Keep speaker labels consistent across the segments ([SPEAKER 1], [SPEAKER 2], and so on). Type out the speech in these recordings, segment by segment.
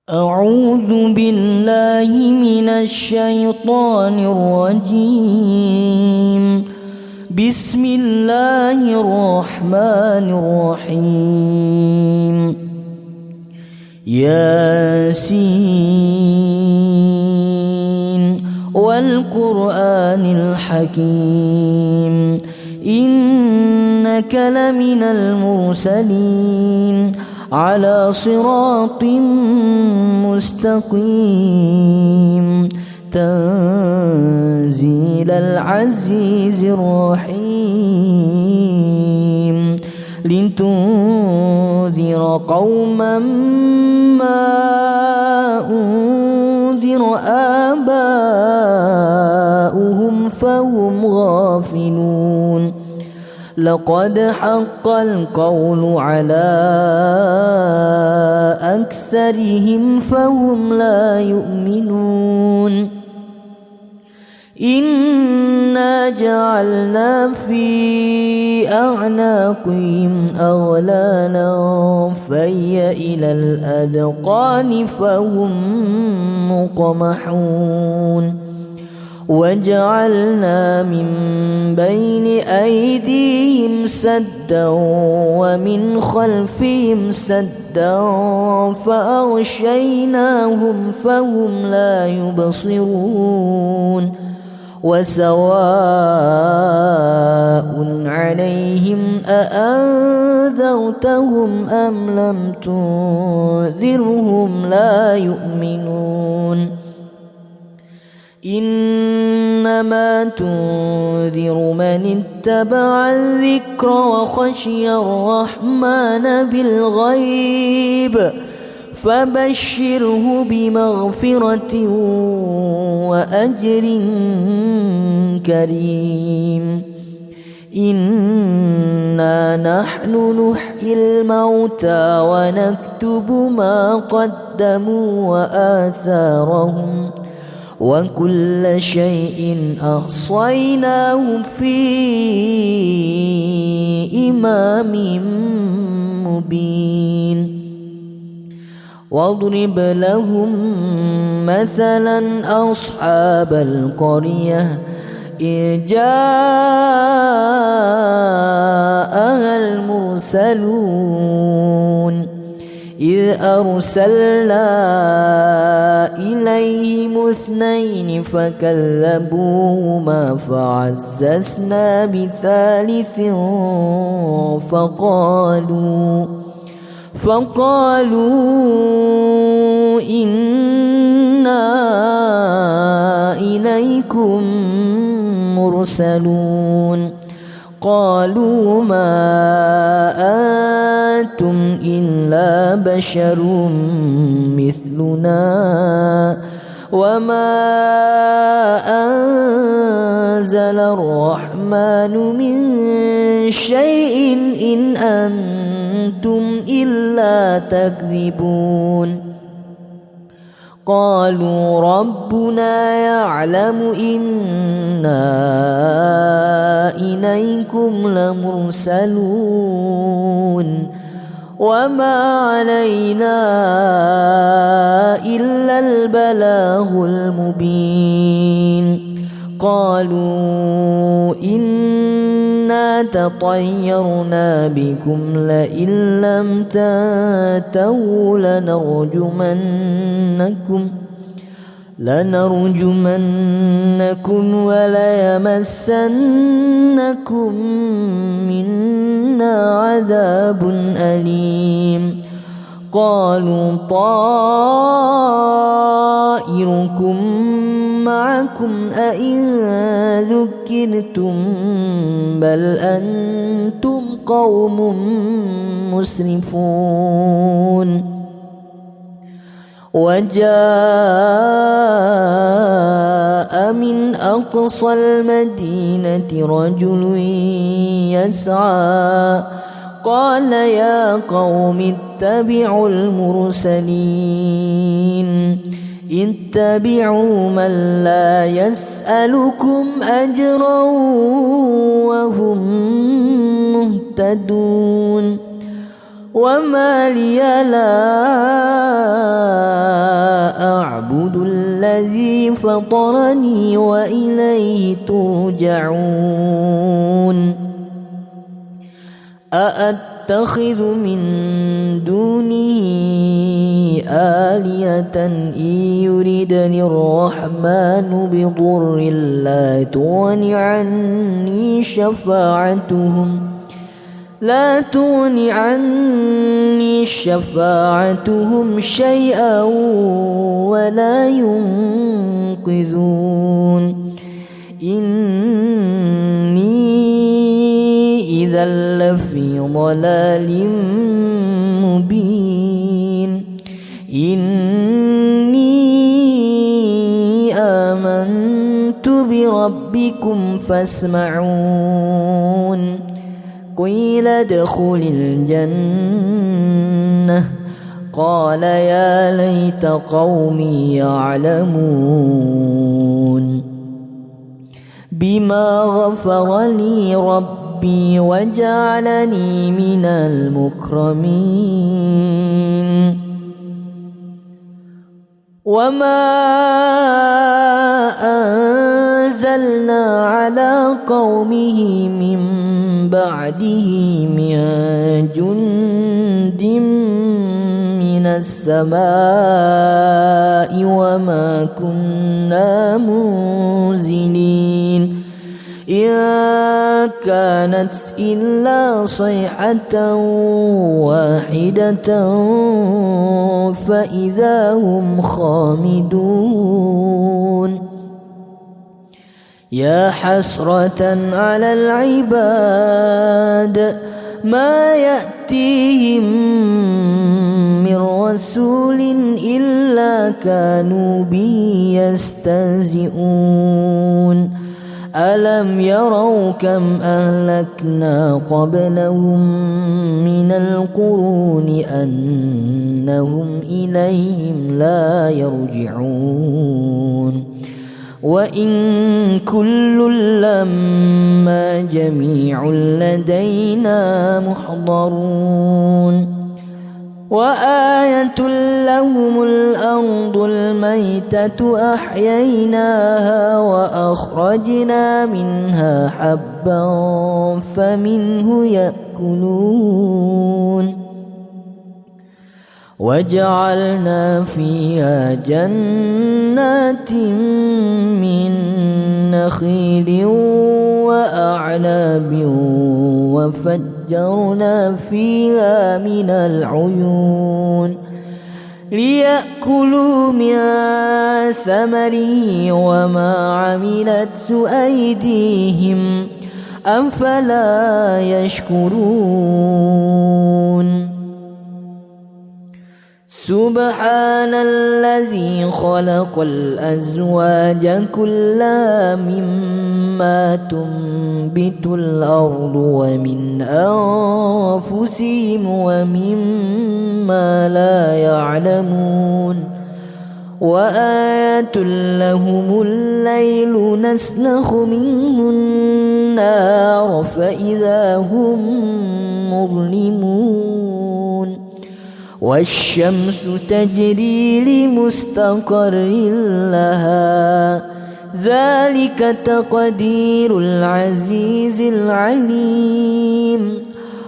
[SPEAKER 1] أعوذ بالله من الشيطان الرجيم. بسم الله الرحمن الرحيم. ياسين والقرآن الحكيم إنك لمن المرسلين على صراط مستقيم تنزيل العزيز الرحيم لتنذر قوما ما أنذر آباؤهم فهم غافلون. لقد حق القول على أكثرهم فهم لا يؤمنون. إنا جعلنا في أعناقهم أغلالا فهي إلى الأذقان فهم مقمحون. وجعلنا من بين أيديهم سدا ومن خلفهم سدا فأغشيناهم فهم لا يبصرون. وسواء عليهم أأنذرتهم أم لم تنذرهم لا يؤمنون. إنما تنذر من اتبع الذكر وخشي الرحمن بالغيب فبشره بمغفرة وأجر كريم. إنا نحن نحيي الموتى ونكتب ما قدموا وآثارهم وكل شيء أحصيناه في إمام مبين. واضرب لهم مثلا أصحاب القرية إذ جاءها المرسلون إذ أرسلنا إليهم اثنين فكذبوهما فعززنا بثالث فقالوا إنا إليكم مرسلون. قالوا ما أنتم إلا بشر مثلنا وما أنزل الرحمن من شيء إن أنتم إلا تكذبون. قالوا ربنا يعلم إنا إليكم لمرسلون وما علينا إلا البلاغ المبين. قالوا إنا تطيرنا بكم لئن لم تنتهوا لنرجمنكم وليمسنكم منا عذاب أليم. قالوا طائركم معكم أئن ذكرتم بل أنتم قوم مسرفون. وجاء من أقصى المدينة رجل يسعى قال يا قوم اتبعوا المرسلين اتبعوا من لا يسألكم أجرا وهم مهتدون. وما لي لا فطرني وإليه ترجعون أأتخذ من دونه آلهة إن يردني الرحمن بضر لا تغن عني شفاعتهم شيئا ولا ينقذون إني إذا لفي ضلال مبين إني آمنت بربكم فاسمعون قيل ادخل الجنة قال يا ليت قومي يعلمون بما غفر لي ربي وجعلني من المكرمين وما أنزلنا على قومه من بعده من جند من السماء وما كنا منزلين إن كانت إلا صيحة واحدة فإذا هم خامدون يا حسرة على العباد ما يأتيهم من رسول إلا كانوا به يستهزئون ألم يروا كم أهلكنا قبلهم من القرون أنهم إليهم لا يرجعون وإن كل لما جميع لدينا محضرون وآية لهم الأرض الميتة أحييناها وأخرجنا منها حبا فمنه يأكلون وجعلنا فيها جنات من نخيل وأعناب وفجرنا فيها من العيون ليأكلوا من ثمره وما عملته أيديهم أفلا يشكرون سبحان الذي خلق الأزواج كلها مما تنبت الأرض ومن أنفسهم ومما لا يعلمون وآية لهم الليل نسلخ منه النار فإذا هم مظلمون والشمس تجري لمستقر لها ذلك تقدير العزيز العليم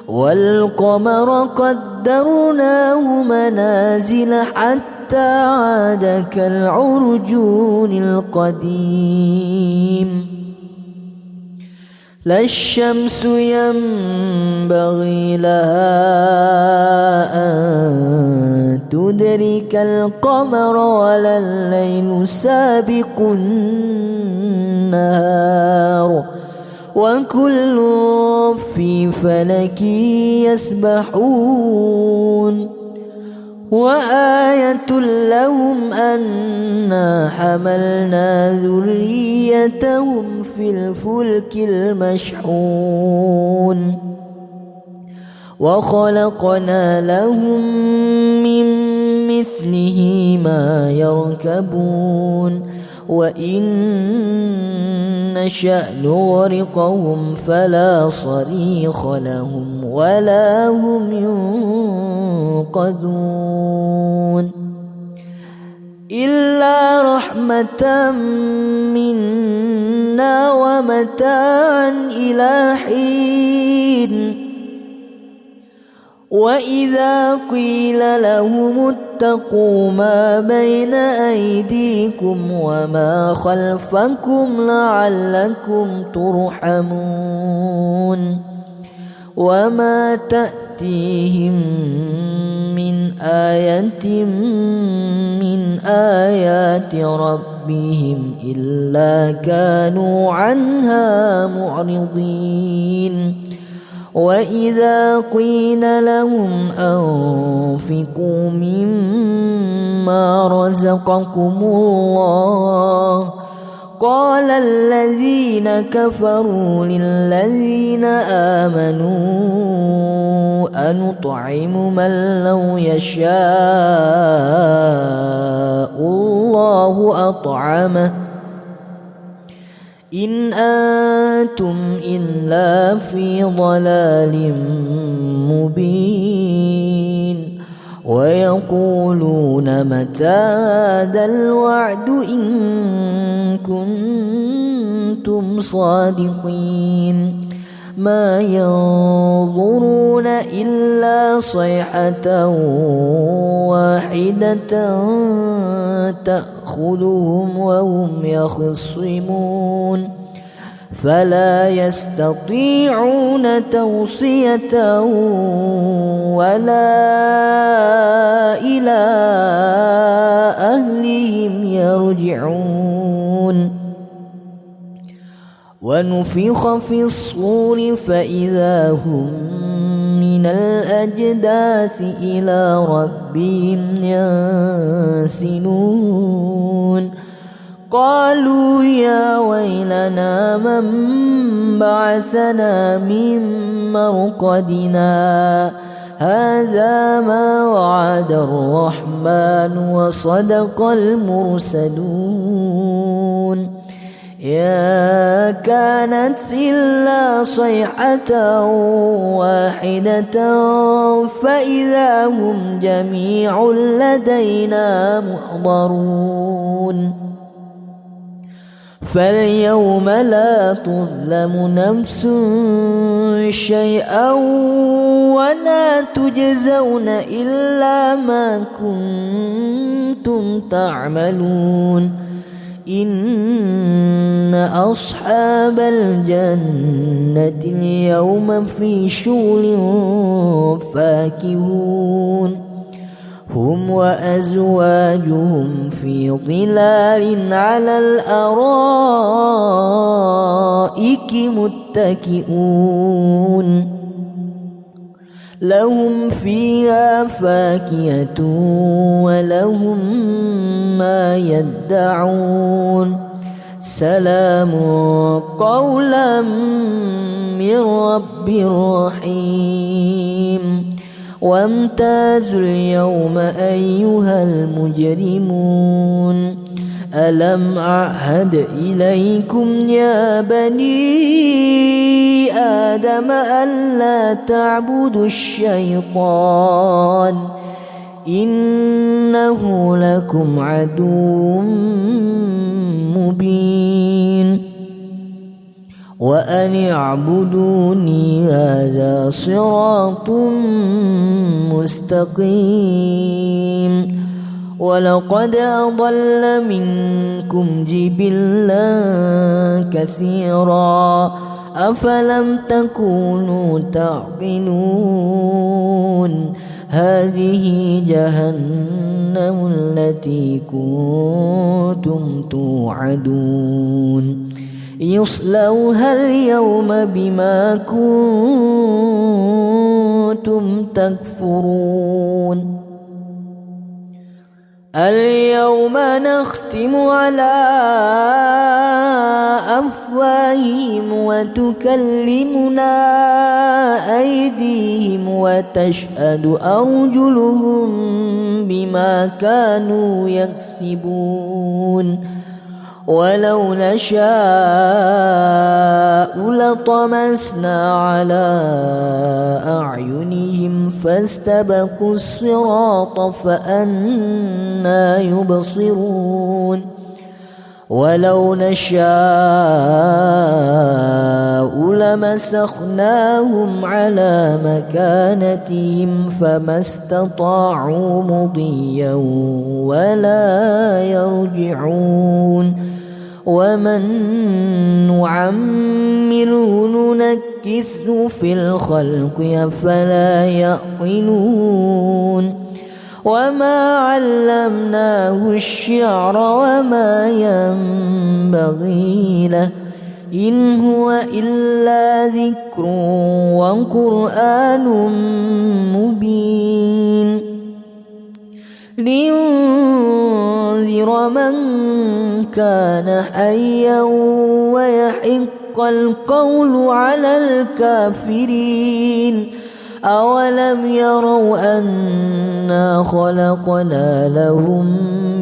[SPEAKER 1] والقمر قدرناه منازل حتى عاد كالعرجون القديم لا الشمس ينبغي لها أن تدرك القمر ولا الليل سابق النهار وكل في فلك يسبحون وآية لهم أنا حملنا ذريتهم في الفلك المشحون وخلقنا لهم من مثله ما يركبون وإن نشأ نغرقهم فلا صريخ لهم ولا هم ينقذون إلا رحمة منا ومتاعا إلى حين وإذا قيل لهم اتقوا ما بين أيديكم وما خلفكم لعلكم ترحمون وما تأتيهم من آية من آيات ربهم إلا كانوا عنها معرضين وإذا قيل لهم أنفقوا مما رزقكم الله قال الذين كفروا للذين آمنوا أنطعم من لو يشاء الله أطعمه إن أنتم إلا في ضلال مبين ويقولون متى هذا الوعد إن كنتم صادقين ما ينظرون إلا صيحة واحدة تأخذهم وهم يخصمون فلا يستطيعون توصية ولا إلى أهلهم يرجعون ونفخ في الصور فإذا هم من الأجداث إلى ربهم ينسلون قالوا يا ويلنا من بعثنا من مرقدنا هذا ما وعد الرحمن وصدق المرسلون يا كانت إلا صيحة واحدة فإذا هم جميع لدينا محضرون فاليوم لا تظلم نفس شيئا ولا تجزون إلا ما كنتم تعملون إن أصحاب الجنة اليوم في شغل فاكهون هم وأزواجهم في ظلال على الأرائك متكئون لهم فيها فاكهة ولهم ما يدعون سلام قولا من رب رحيم وامتازوا اليوم أيها المجرمون ألم أعهد إليكم يا بني آدم ألا تعبدوا الشيطان إنه لكم عدو مبين وأن اعبدوني هذا صراط مستقيم ولقد أضل منكم جبلا كثيرا أفلم تكونوا تعقلون هذه جهنم التي كنتم توعدون يصلوها اليوم بما كنتم تكفرون اليوم نختم على أفواههم وتكلمنا أيديهم وتشهد أرجلهم بما كانوا يكسبون ولو نشاء لطمسنا على أعينهم فاستبقوا الصراط فأنى يبصرون ولو نشاء لمسخناهم على مكانتهم فما استطاعوا مضيا ولا يرجعون ومن نعمره ننكسه في الخلق أفلا يعقلون وما علمناه الشعر وما ينبغي له إن هو إلا ذكر وقرآن مبين لينذر من كان حيا ويحق القول على الكافرين أولم يروا أنا خلقنا لهم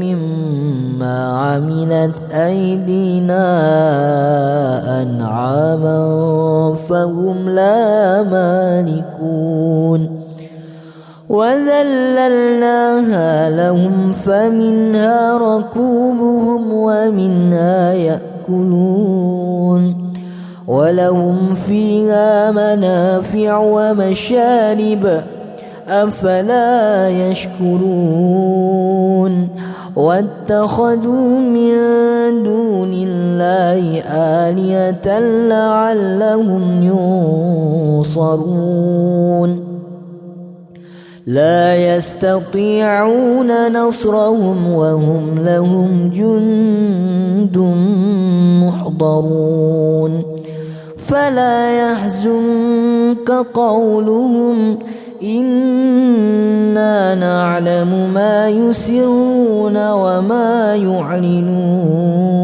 [SPEAKER 1] مما عملت أيدينا أنعاما فهم لا مالكون وذللناها لهم فمنها ركوبهم ومنها يأكلون ولهم فيها منافع ومشارب أفلا يشكرون واتخذوا من دون الله آلهة لعلهم ينصرون لا يستطيعون نصرهم وهم لهم جند محضرون فلا يحزنك قولهم إنا نعلم ما يسرون وما يعلنون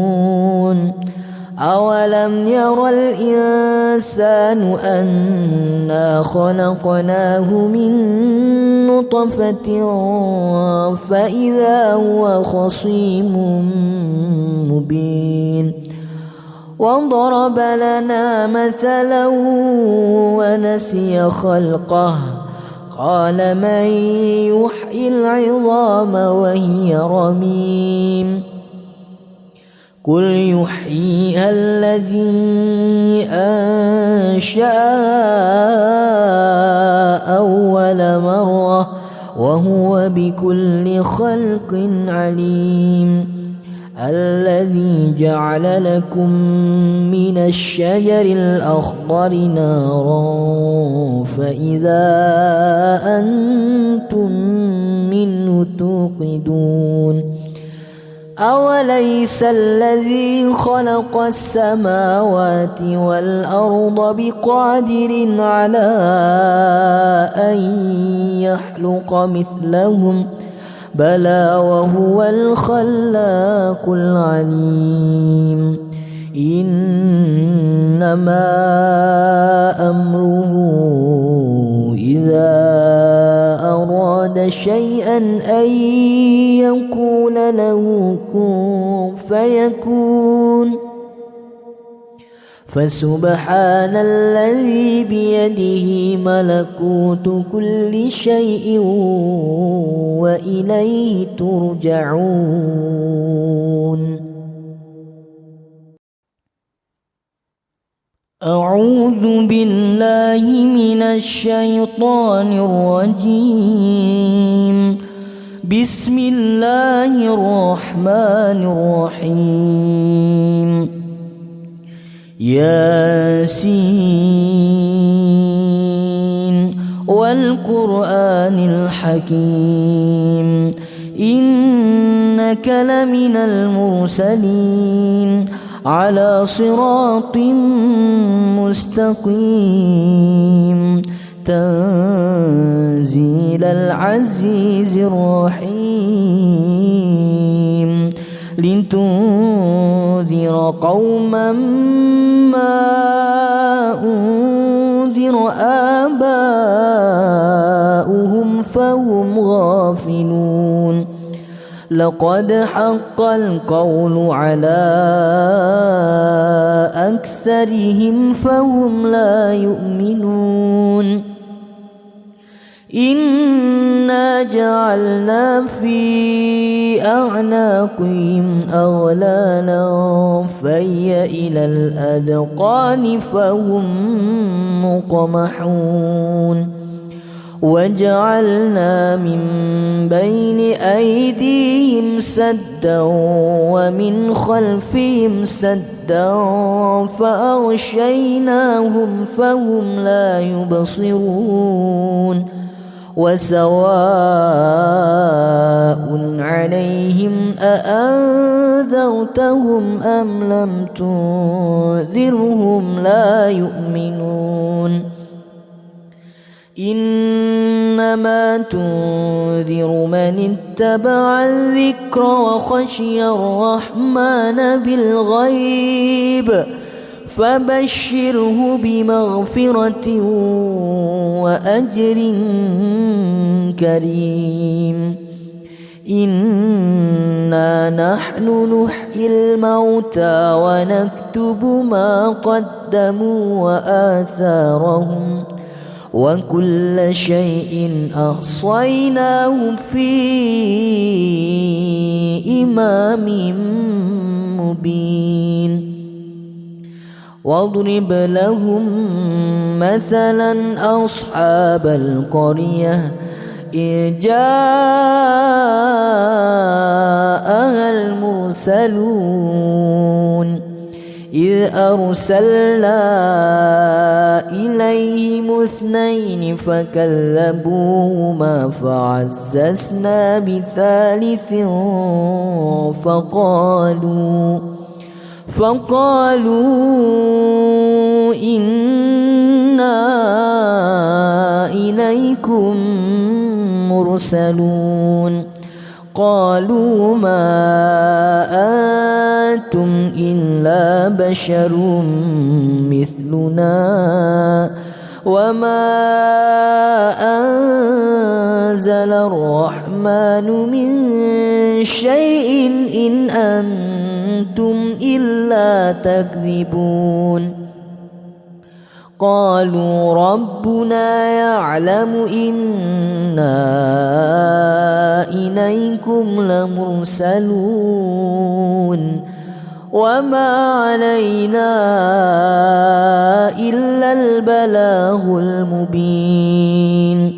[SPEAKER 1] أولم ير الإنسان أنا خلقناه من نطفة فإذا هو خصيم مبين وضرب لنا مثلا ونسي خلقه قال من يحيي العظام وهي رميم قل يحييها الذي أنشأها أول مرة وهو بكل خلق عليم الذي جعل لكم من الشجر الأخضر نارا فإذا أنتم منه توقدون أوليس الذي خلق السماوات والأرض بقادر على أن يخلق مثلهم بلى وهو الخلاق العليم إنما أمره إذا أراد شيئا أن يكون له كن فيكون فسبحان الذي بيده ملكوت كل شيء وإليه ترجعون أعوذ بالله من الشيطان الرجيم بسم الله الرحمن الرحيم ياسين والقرآن الحكيم إنك لمن المرسلين على صراط مستقيم تنزيل العزيز الرحيم لتنذر قوما ما أنذر آباؤهم فهم غافلون لقد حق القول على أكثرهم فهم لا يؤمنون إنا جعلنا في أعناقهم أغلالا فهي إلى الأذقان فهم مقمحون وجعلنا من بين أيديهم سدا ومن خلفهم سدا فأغشيناهم فهم لا يبصرون وسواء عليهم أأنذرتهم أم لم تنذرهم لا يؤمنون إنما تنذر من اتبع الذكر وخشي الرحمن بالغيب فبشره بمغفرة وأجر كريم إنا نحن نحيي الموتى ونكتب ما قدموا وآثارهم وكل شيء أحصيناه في إمام مبين واضرب لهم مثلا أصحاب القرية إذ جاءها المرسلون إذ أرسلنا إليهم اثنين فكذبوهما فعززنا بثالث فقالوا إنا إليكم مرسلون قالوا ما أنتم إلا بشر مثلنا وما أنزل الرحمن من شيء إن أنتم إلا تكذبون قالوا ربنا يعلم إنا إليكم لمرسلون وما علينا إلا البلاغ المبين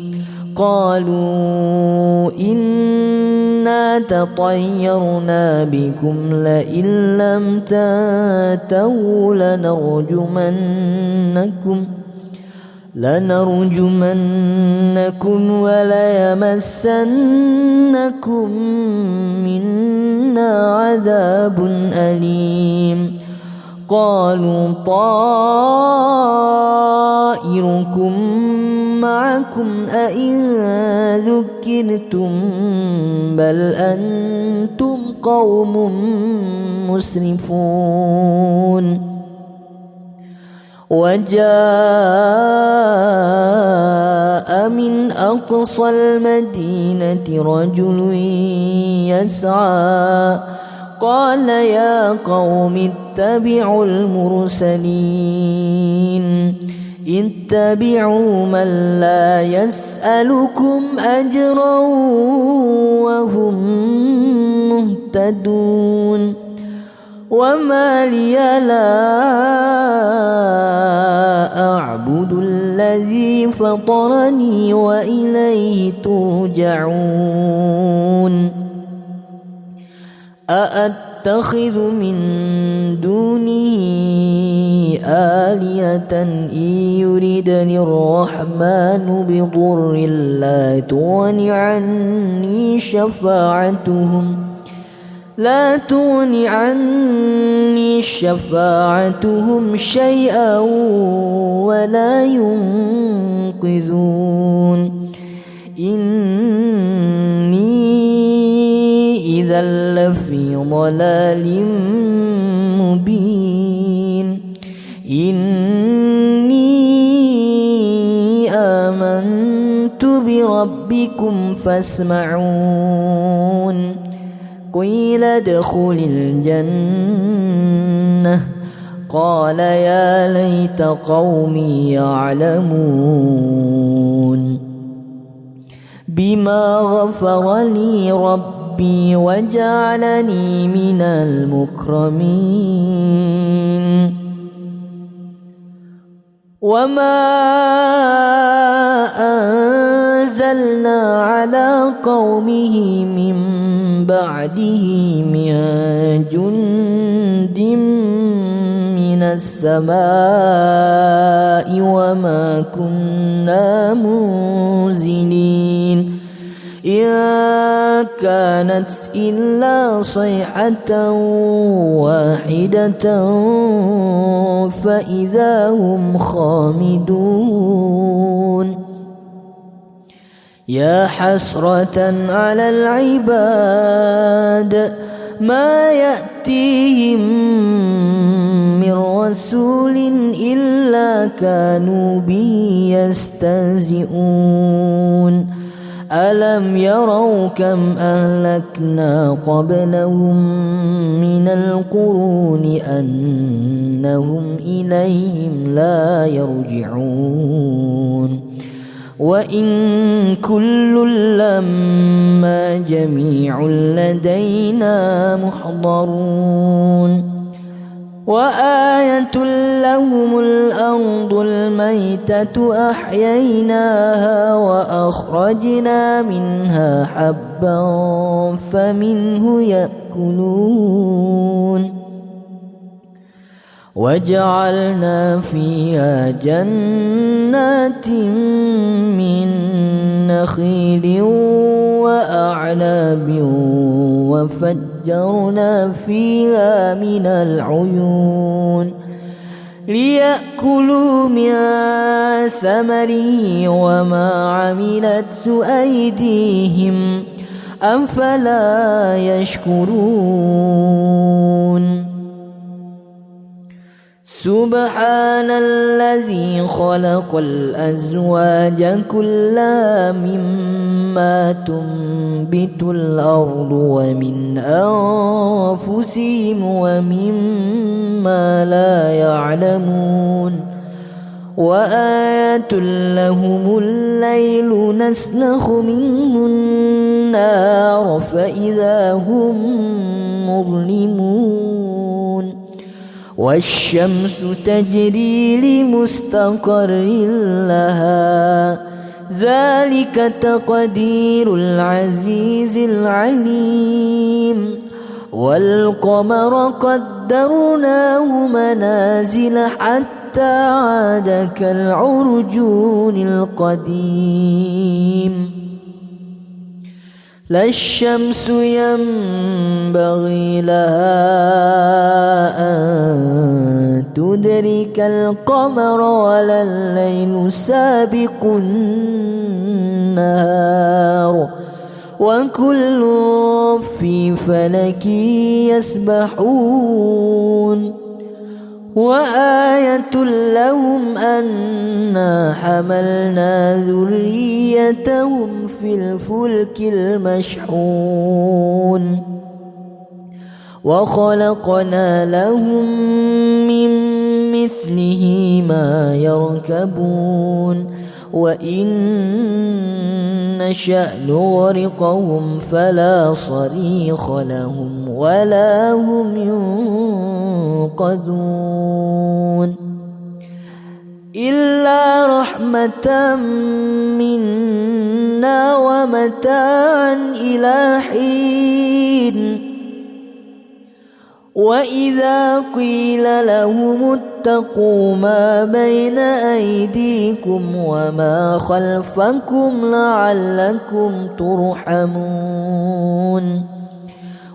[SPEAKER 1] قالوا إنا تطيرنا بكم لئن لم تنتهوا لنرجمنكم وليمسنكم منا عذاب أليم قالوا طائركم معكم أئن ذكرتم بل أنتم قوم مسرفون وجاء من أقصى المدينة رجل يسعى قال يا قوم اتبعوا المرسلين اتبعوا من لا يسألكم أجرا وهم مهتدون وما لي لا أعبد الذي فطرني وإليه ترجعون أأتخذ من دونه آلهة إن يردني الرحمن بضر لا تغن عني شفاعتهم شيئا ولا ينقذون إني إذا لفي ضلال مبين إني آمنت بربكم فاسمعون قيل ادخل الجنة قال يا ليت قومي يعلمون بما غفر لي ربي وجعلني من المكرمين وما أنزلنا على قومه من بعده من جند من السماء وما كنا منزلين إن كانت إلا صيحة واحدة فإذا هم خامدون يا حسرة على العباد ما يأتيهم من رسول إلا كانوا به يستهزئون ألم يروا كم أهلكنا قبلهم من القرون أنهم إليهم لا يرجعون وإن كل لما جميع لدينا محضرون وآية لهم الأرض الميتة أحييناها وأخرجنا منها حبا فمنه يأكلون وجعلنا فيها جنات من نخيل وأعناب وفجرنا فيها من العيون ليأكلوا من ثمره وما عملته أيديهم أفلا يشكرون سبحان الذي خلق الأزواج كلها مما تنبت الأرض ومن أنفسهم ومما لا يعلمون وآية لهم الليل نسلخ منه النار فإذا هم مظلمون والشمس تجري لمستقر لها ذلك تقدير العزيز العليم والقمر قدرناه منازل حتى عاد كالعرجون القديم لا الشمس ينبغي لها أن تدرك القمر ولا الليل سابق النهار وكل في فلك يسبحون وآية لهم أنا حملنا ذريتهم في الفلك المشحون وخلقنا لهم من مثله ما يركبون وإن نشأ نغرقهم فلا صريخ لهم ولا هم ينقذون إلا رحمة منا ومتاعا إلى حين وإذا قيل لهم اتقوا ما بين أيديكم وما خلفكم لعلكم ترحمون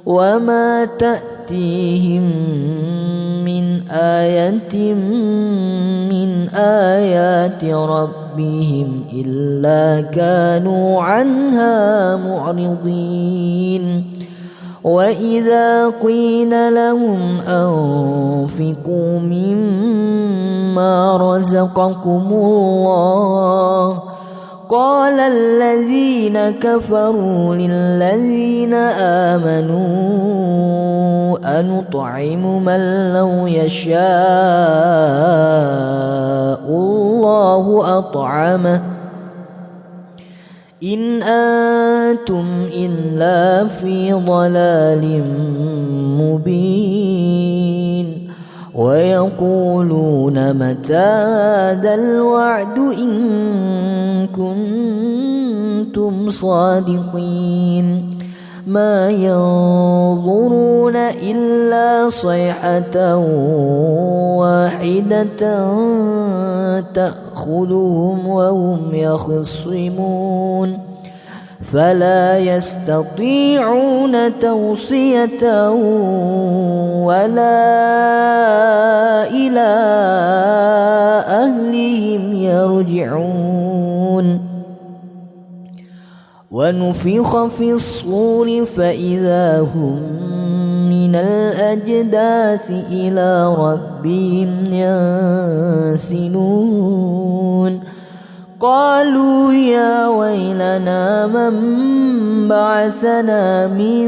[SPEAKER 1] وما تأتيهم من آية من آيات ربهم إلا كانوا عنها معرضين وإذا قيل لهم أنفقوا مما رزقكم الله قال الذين كفروا للذين آمنوا أنطعم من لو يشاء الله أطعمه إن أنتم إلا في ضلال مبين ويقولون متى هذا الوعد إن كنتم صادقين ما ينظرون إلا صيحة واحدة تأخذهم وهم يخصمون فلا يستطيعون توصية ولا إلى أهلهم يرجعون ونفخ في الصور فإذا هم من الأجداث إلى ربهم ينسلون قالوا يا ويلنا من بعثنا من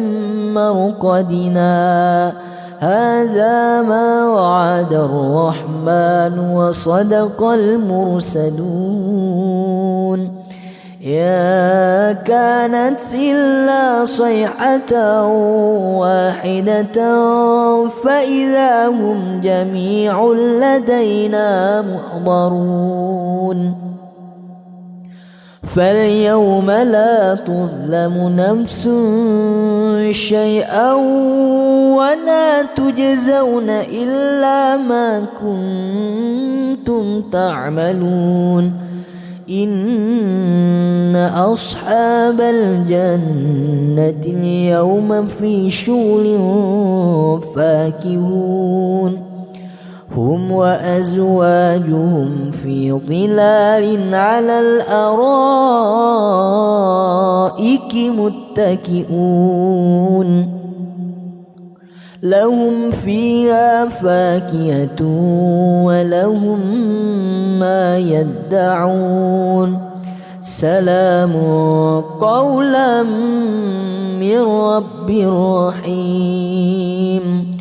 [SPEAKER 1] مرقدنا هذا ما وعد الرحمن وصدق المرسلون يا كانت إلا صيحة واحدة فإذا هم جميع لدينا محضرون فاليوم لا تظلم نفس شيئا ولا تجزون إلا ما كنتم تعملون إن أصحاب الجنة اليوم في شغل فاكهون هم وأزواجهم في ظلال على الأرائك متكئون لهم فيها فاكهة ولهم ما يدعون سلام قولا من رب رحيم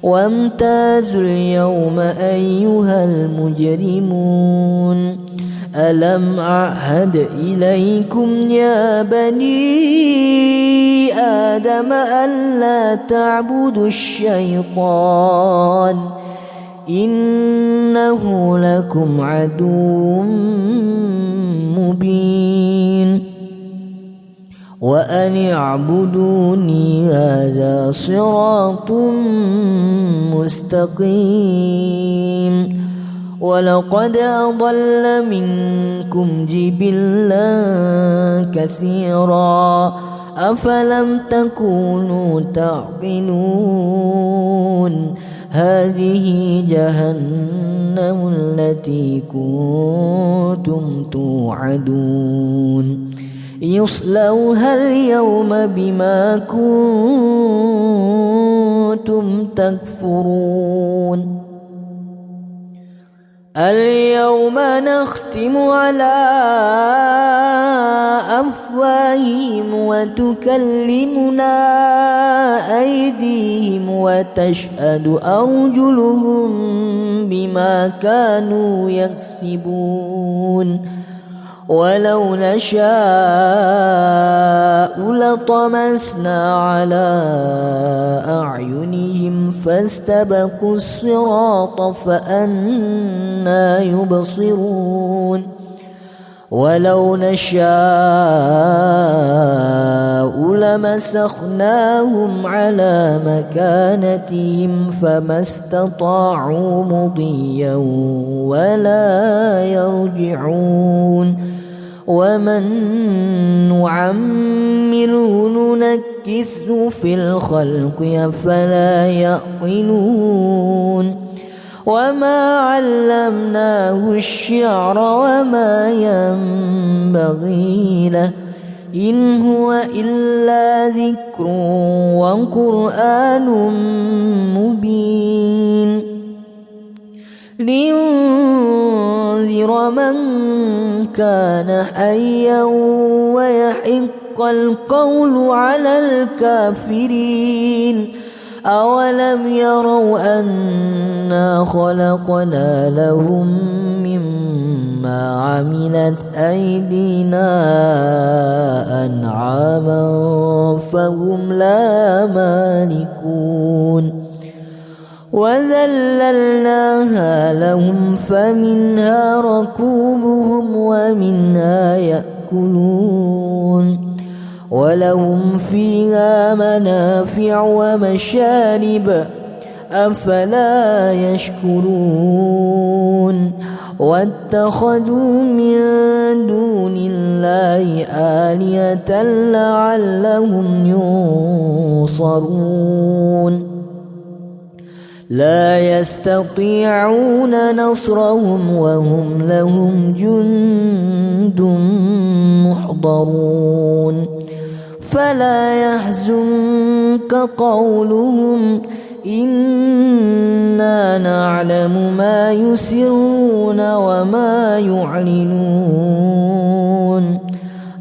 [SPEAKER 1] وامتازوا اليوم أيها المجرمون ألم أعهد إليكم يا بني آدم ألا تعبدوا الشيطان إنه لكم عدو مبين وأن اعبدوني هذا صراط مستقيم ولقد أضل منكم جبلا كثيرا أفلم تكونوا تعقلون هذه جهنم التي كنتم توعدون يصلوها اليوم بما كنتم تكفرون اليوم نختم على أفواههم وتكلمنا أيديهم وتشهد أرجلهم بما كانوا يكسبون ولو نشاء لطمسنا على أعينهم فاستبقوا الصراط فأنى يبصرون ولو نشاء لمسخناهم على مكانتهم فما استطاعوا مضيا ولا يرجعون ومن نعمره ننكسه في الخلق أفلا يعقلون وما علمناه الشعر وما ينبغي له إن هو إلا ذكر وقرآن مبين لينذر من كان حيا ويحق القول على الكافرين. أولم يروا أنا خلقنا لهم مما عملت أيدينا أنعاما فهم لا مالكون وذللناها لهم فمنها ركوبهم ومنها يأكلون ولهم فيها منافع ومشارب أفلا يشكرون واتخذوا من دون الله آلهة لعلهم ينصرون لا يستطيعون نصرهم وهم لهم جند محضرون فلا يحزنك قولهم إنا نعلم ما يسرون وما يعلنون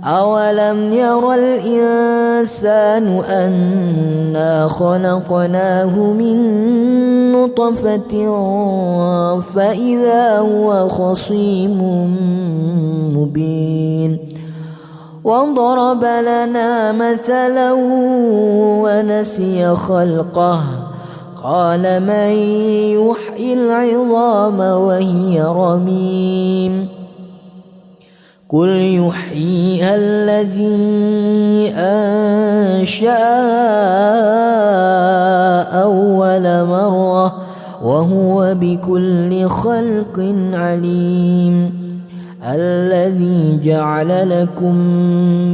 [SPEAKER 1] أولم ير الإنسان أنا خلقناه من نطفة فإذا هو خصيم مبين وضرب لنا مثلا ونسي خلقه قال من يحيي العظام وهي رميم قل يحييها الذي أنشأها أول مرة وهو بكل خلق عليم الذي جعل لكم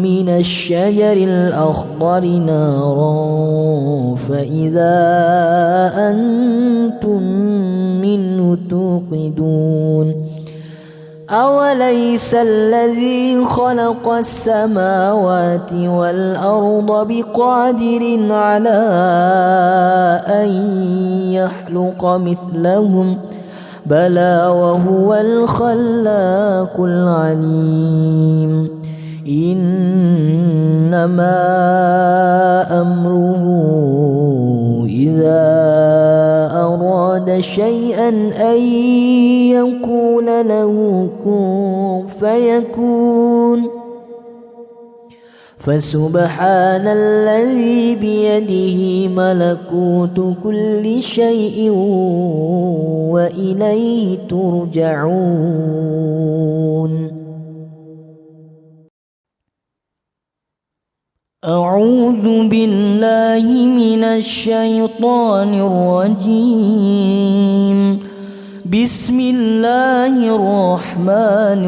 [SPEAKER 1] من الشجر الأخضر نارا فإذا أنتم منه توقدون أوليس الذي خلق السماوات والأرض بقادر على أن يخلق مثلهم بلى وهو الخلاق العليم إنما أمره إذا أراد شيئا أن يقول له كن فيكون فسبحان الذي بيده ملكوت كل شيء وإليه ترجعون. أعوذ بالله من الشيطان الرجيم. بسم الله الرحمن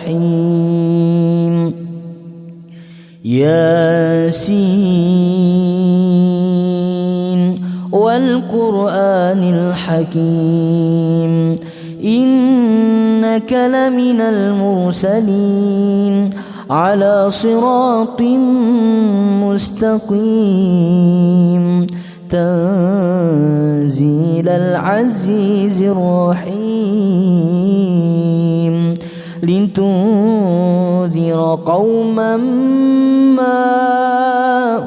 [SPEAKER 1] الرحيم. ياسين والقرآن الحكيم إنك لمن المرسلين على صراط مستقيم تنزيل العزيز الرحيم لتنذر قوما ما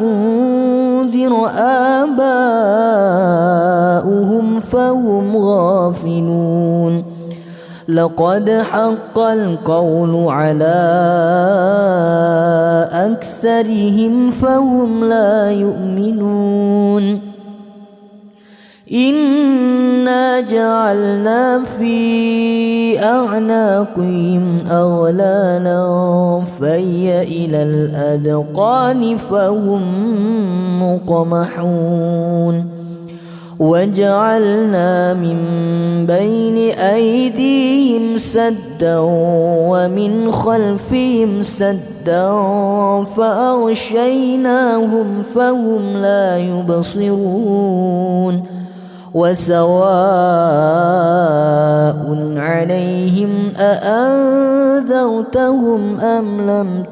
[SPEAKER 1] أنذر آباؤهم فهم غافلون لقد حق القول على أكثرهم فهم لا يؤمنون إنا جعلنا في أعناقهم أغلالا فهي إلى الأذقان فهم مقمحون وجعلنا من بين أيديهم سدا ومن خلفهم سدا فأغشيناهم فهم لا يبصرون وسواء عليهم أأنذرتهم أم لم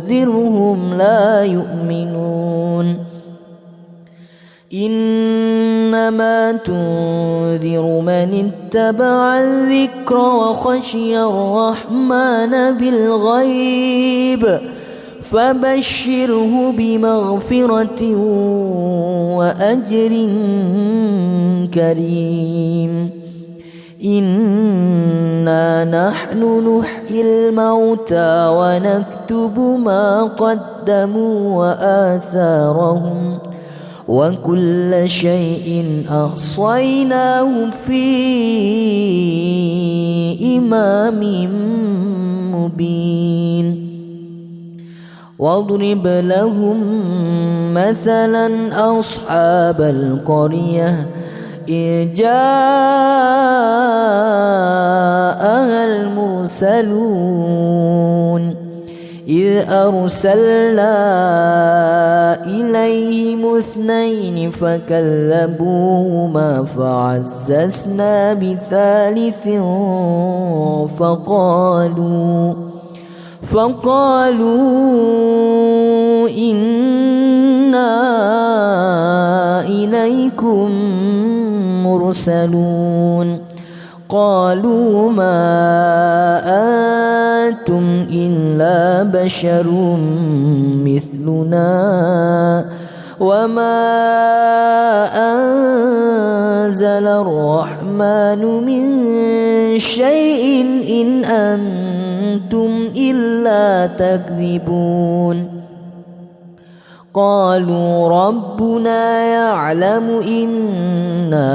[SPEAKER 1] تنذرهم لا يؤمنون إنما إنما تنذر من اتبع الذكر وخشي الرحمن بالغيب فبشره بمغفرة وأجر كريم إنا نحن نحيي الموتى ونكتب ما قدموا وآثارهم وكل شيء أحصيناه في إمام مبين واضرب لهم مثلا أصحاب القرية إذ جاءها المرسلون إذ أرسلنا إليهم اثنين فكذبوهما فعززنا بثالث فقالوا إنا إليكم مرسلون قالوا ما أنتم إلا بشر مثلنا وما أنزل الرحمن من شيء إن أنتم إلا تكذبون قالوا ربنا يعلم إنا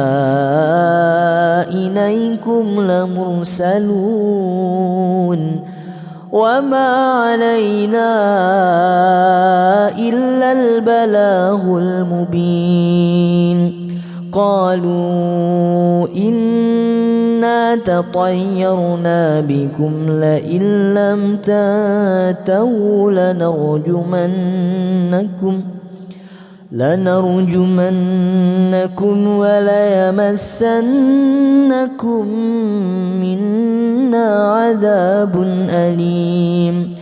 [SPEAKER 1] إليكم لمرسلون وما علينا إلا البلاغ المبين قالوا إنا تطيرنا بكم لئن لم تنتهوا لنرجمنكم وليمسنكم منا عذاب أليم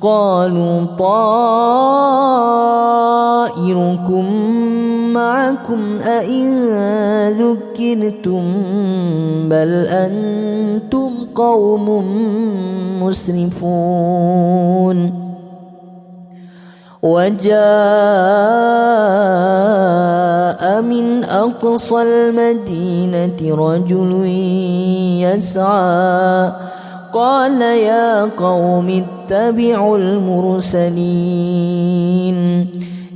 [SPEAKER 1] قالوا طائركم معكم أئن ذكرتم بل أنتم قوم مسرفون وجاء من أقصى المدينة رجل يسعى قال يا قوم اتبعوا المرسلين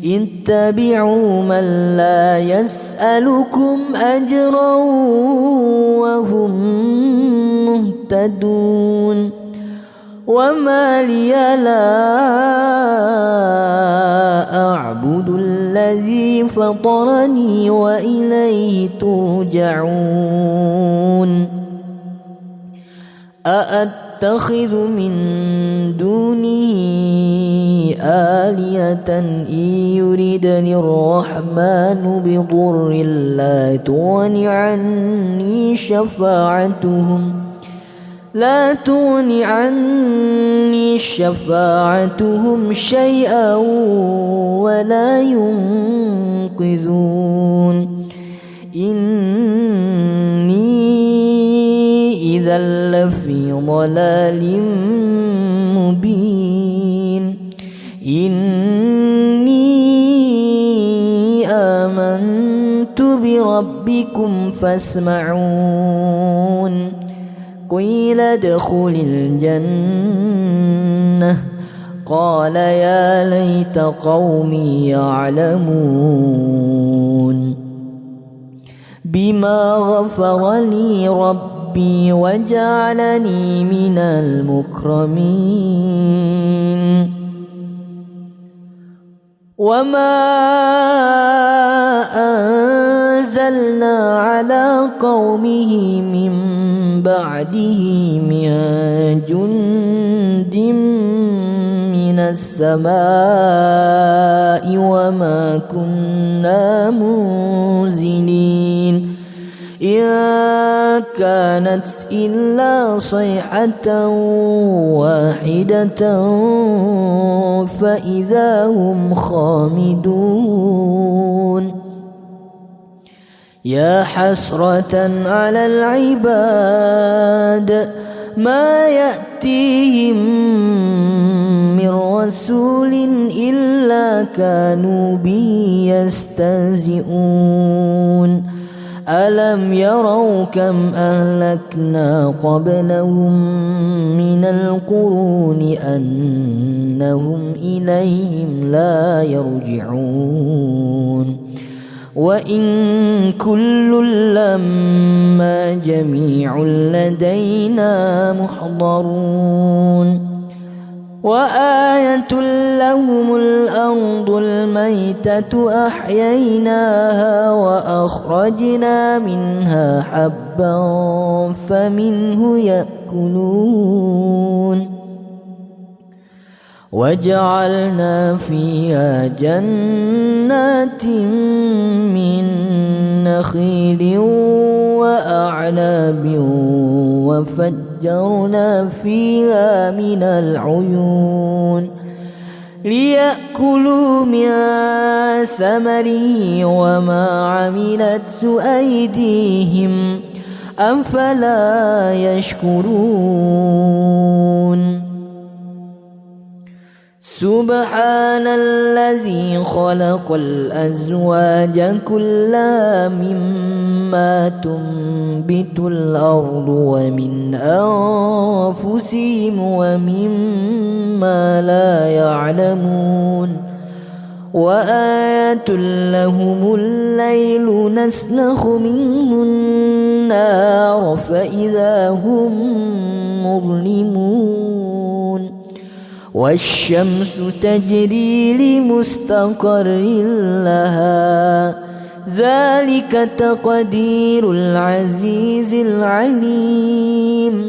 [SPEAKER 1] اتبعوا من لا يسألكم أجرا وهم مهتدون وما لي لا أعبد الذي فطرني وإليه ترجعون أأتخذ من دونه آلهة إن يردني الرحمن بضر لا تغن عني شفاعتهم شيئا ولا ينقذون إني إذا لفي ضلال مبين إني آمنت بربكم فاسمعون قيل ادخل الجنة قال يا ليت قومي يعلمون بما غفر لي ربي وجعلني من المكرمين وما أنزلنا على قومه من بعده من جند من السماء وما كنا منزلين إن كانت إلا صيحة واحدة فإذا هم خامدون يا حسرة على العباد ما يأتيهم من رسول إلا كانوا به يستهزئون ألم يروا كم أهلكنا قبلهم من القرون أنهم إليهم لا يرجعون وإن كل لما جميع لدينا محضرون وآية لهم الأرض الميتة أحييناها وأخرجنا منها حبا فمنه يأكلون وجعلنا فيها جنات من نخيل وأعناب وفجرنا فيها من العيون ليأكلوا من ثمره وما عملته أيديهم أفلا يشكرون سبحان الذي خلق الأزواج كلها مما تنبت الأرض ومن أنفسهم ومما لا يعلمون وآية لهم الليل نسلخ منه النار فإذا هم مظلمون والشمس تجري لمستقر لها ذلك تقدير العزيز العليم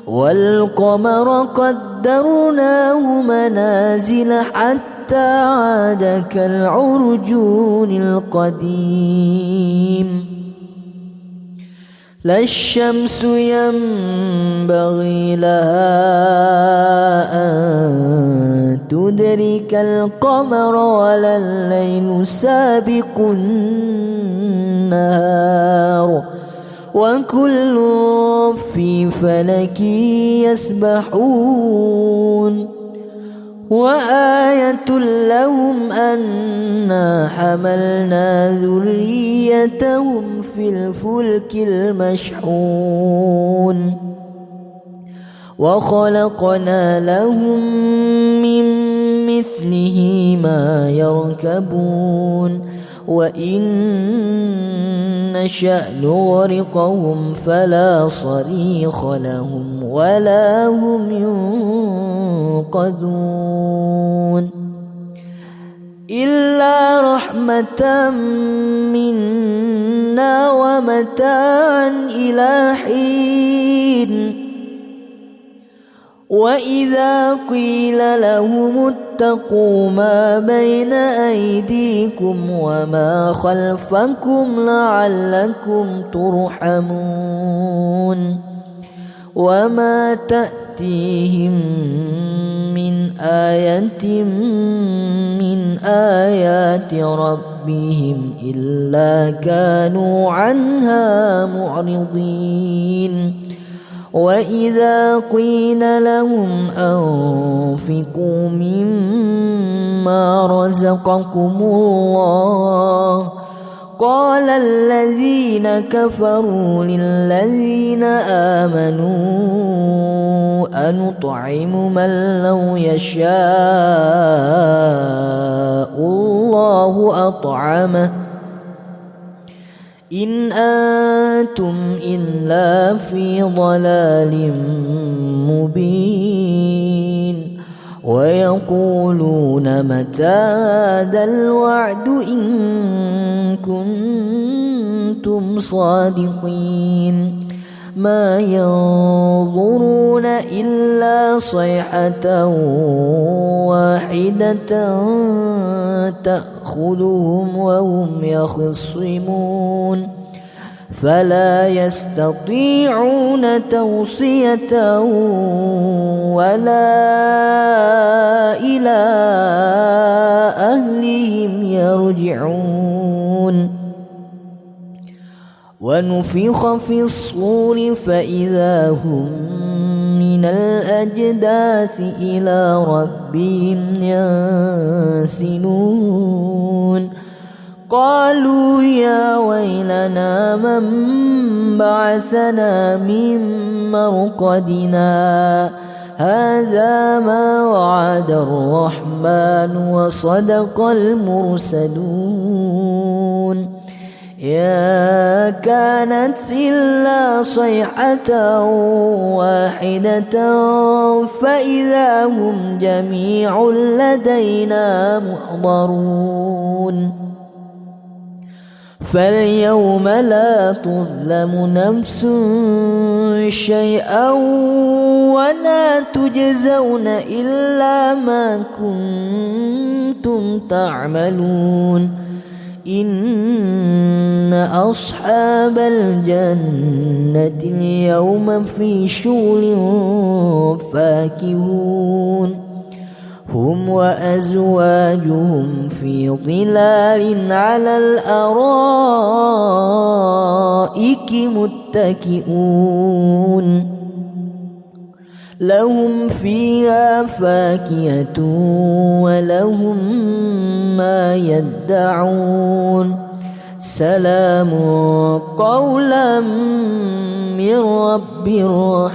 [SPEAKER 1] والقمر قدرناه منازل حتى عاد كالعرجون القديم لا الشمس ينبغي لها أن تدرك القمر ولا الليل سابق النهار وكل في فلك يسبحون وآية لهم أنا حملنا ذريتهم في الفلك المشحون وخلقنا لهم من مثله ما يركبون وإن نشأ نغرقهم فلا صريخ لهم ولا هم ينقذون إلا رحمة منا ومتاعا إلى حين وإذا قيل لهم اتقوا ما بين أيديكم وما خلفكم لعلكم ترحمون وما تأتيهم من آية من آيات ربهم إلا كانوا عنها معرضين وإذا قيل لهم أنفقوا مما رزقكم الله قال الذين كفروا للذين آمنوا أنطعم من لو يشاء الله أطعمه إن أنتم إلا في ضلال مبين ويقولون متى هذا الوعد إن كنتم صادقين ما ينظرون إلا صيحة واحدة تأخذهم وهم يخصمون فلا يستطيعون توصية ولا إلى أهلهم يرجعون ونفخ في الصور فإذا هم من الأجداث إلى ربهم ينسلون قالوا يا ويلنا من بعثنا من مرقدنا هذا ما وعد الرحمن وصدق المرسلون يا كانت إلا صيحة واحدة فإذا هم جميع لدينا محضرون فاليوم لا تظلم نفس شيئا ولا تجزون إلا ما كنتم تعملون إن أصحاب الجنة اليوم في شغل فاكهون هم وأزواجهم في ظلال على الأرائك متكئون لهم فيها فاكهة ولهم ما يدعون سلام قولا من رب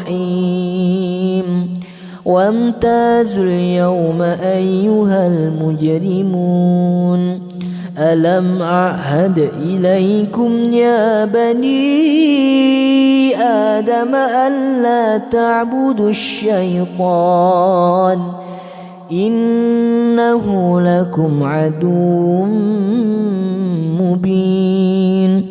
[SPEAKER 1] رحيم وامتازوا اليوم أيها المجرمون ألم أعهد إليكم يا بني آدم ألا تعبدوا الشيطان إنه لكم عدو مبين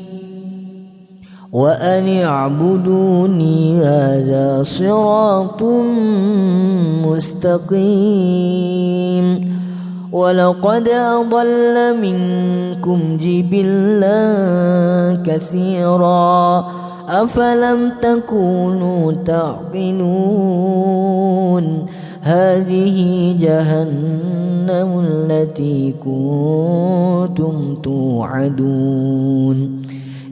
[SPEAKER 1] وأن اعبدوني هذا صراط مستقيم ولقد أضل منكم جبلا كثيرا أفلم تكونوا تعقلون هذه جهنم التي كنتم توعدون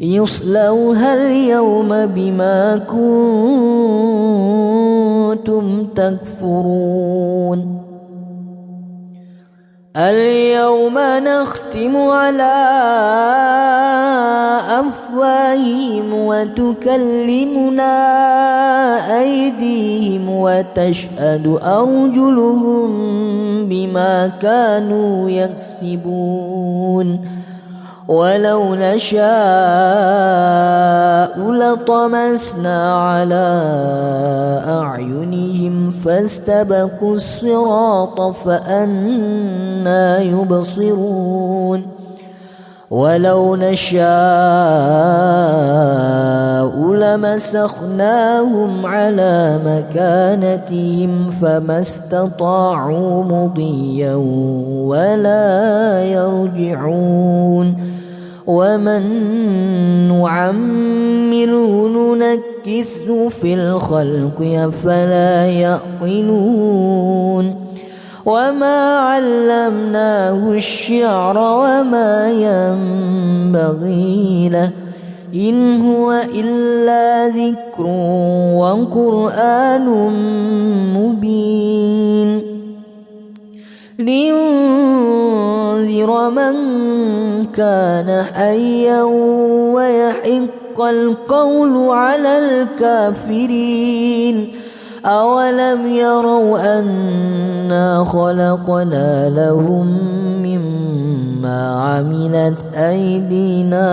[SPEAKER 1] يصلوها اليوم بما كنتم تكفرون اليوم نختم على أفواههم وتكلمنا أيديهم وتشهد أرجلهم بما كانوا يكسبون ولو نشاء لطمسنا على أعينهم فاستبقوا الصراط فأنى يبصرون ولو نشاء لمسخناهم على مكانتهم فما استطاعوا مضيا ولا يرجعون ومن نعمره ننكسه في الخلق أفلا يعقلون وما علمناه الشعر وما ينبغي له إن هو إلا ذكر وقرآن مبين لينذر من كان حيا ويحق القول على الكافرين أولم يروا أنا خلقنا لهم مما عملت أيدينا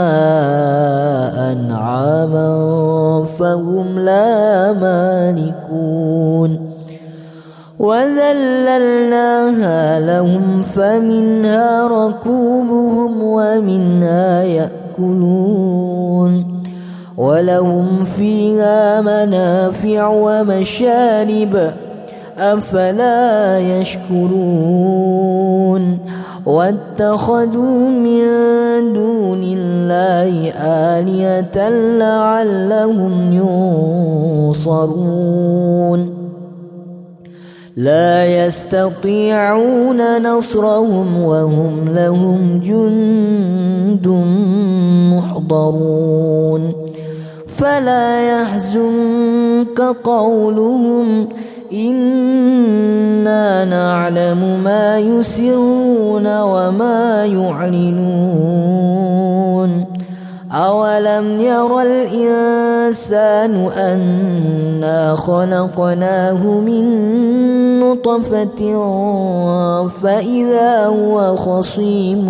[SPEAKER 1] أنعاما فهم لا مالكون وذللناها لهم فمنها ركوبهم ومنها يأكلون ولهم فيها منافع ومشارب أفلا يشكرون واتخذوا من دون الله آلهة لعلهم ينصرون لا يستطيعون نصرهم وهم لهم جند محضرون فلا يحزنك قولهم إنا نعلم ما يسرون وما يعلنون أولم ير الإنسان أنا خلقناه من نطفة فإذا هو خصيم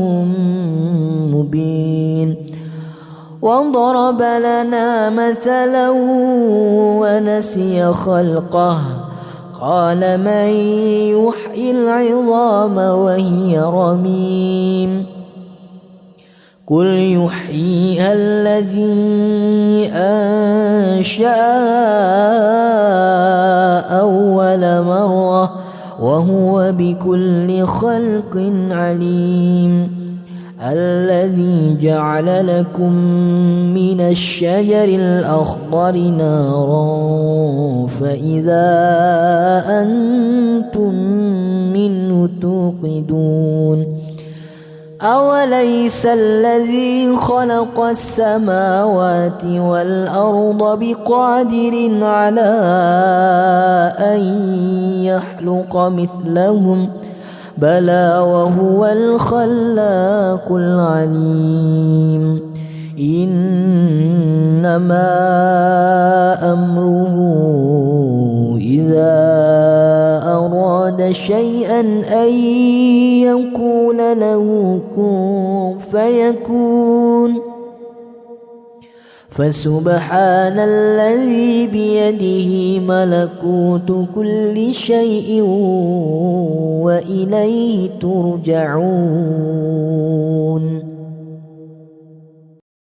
[SPEAKER 1] مبين وضرب لنا مثلا ونسي خلقه قال من يحيي العظام وهي رميم قل يحييها الذي أنشأها أول مرة وهو بكل خلق عليم الذي جعل لكم من الشجر الأخضر نارا فإذا أنتم منه توقدون أوليس الذي خلق السماوات والأرض بقادر على أن يخلق مثلهم بلى وهو الخلاق العليم إنما أمره إذا أراد شيئا أن يقول له كن فيكون فسبحان الذي بيده ملكوت كل شيء وإليه ترجعون.